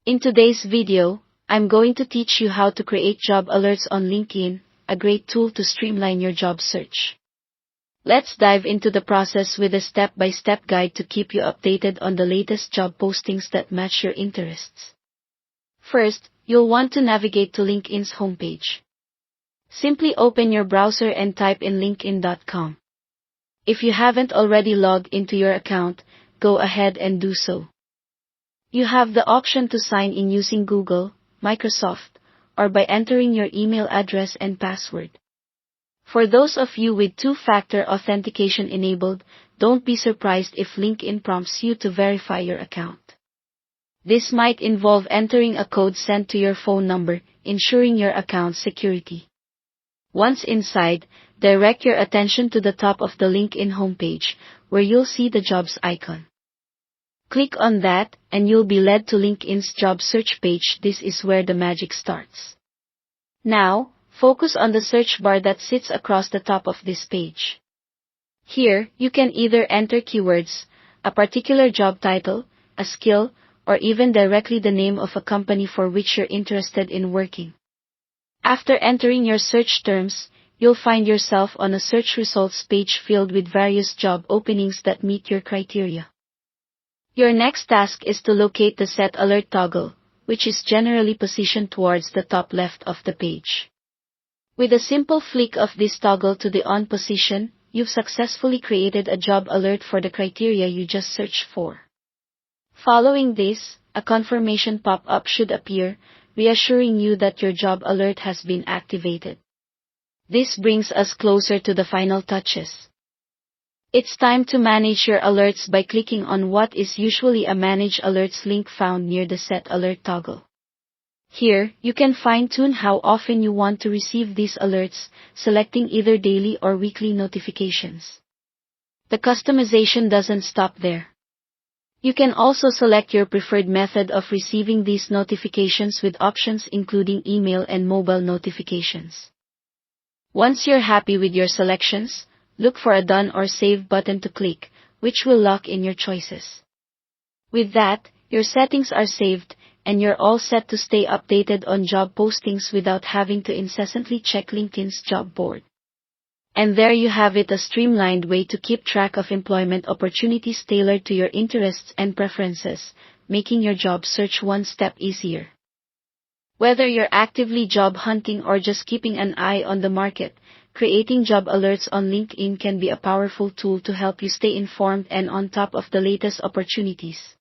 In today's video, I'm going to teach you how to create job alerts on LinkedIn, a great tool to streamline your job search. Let's dive into the process with a step-by-step guide to keep you updated on the latest job postings that match your interests. First, you'll want to navigate to LinkedIn's homepage. Simply open your browser and type in linkedin.com. If you haven't already logged into your account, go ahead and do so. You have the option to sign in using Google, Microsoft, or by entering your email address and password. For those of you with two-factor authentication enabled, don't be surprised if LinkedIn prompts you to verify your account. This might involve entering a code sent to your phone number, ensuring your account's security. Once inside, direct your attention to the top of the LinkedIn homepage, where you'll see the jobs icon. Click on that, and you'll be led to LinkedIn's job search page. This is where the magic starts. Now, focus on the search bar that sits across the top of this page. Here, you can either enter keywords, a particular job title, a skill, or even directly the name of a company for which you're interested in working. After entering your search terms, you'll find yourself on a search results page filled with various job openings that meet your criteria. Your next task is to locate the Set Alert toggle, which is generally positioned towards the top left of the page. With a simple flick of this toggle to the on position, you've successfully created a job alert for the criteria you just searched for. Following this, a confirmation pop-up should appear, reassuring you that your job alert has been activated. This brings us closer to the final touches. It's time to manage your alerts by clicking on what is usually a Manage Alerts link found near the Set Alert toggle. Here, you can fine-tune how often you want to receive these alerts, selecting either daily or weekly notifications. The customization doesn't stop there. You can also select your preferred method of receiving these notifications with options including email and mobile notifications. Once you're happy with your selections, look for a Done or Save button to click, which will lock in your choices. With that, your settings are saved, and you're all set to stay updated on job postings without having to incessantly check LinkedIn's job board. And there you have it, a streamlined way to keep track of employment opportunities tailored to your interests and preferences, making your job search one step easier. Whether you're actively job hunting or just keeping an eye on the market, creating job alerts on LinkedIn can be a powerful tool to help you stay informed and on top of the latest opportunities.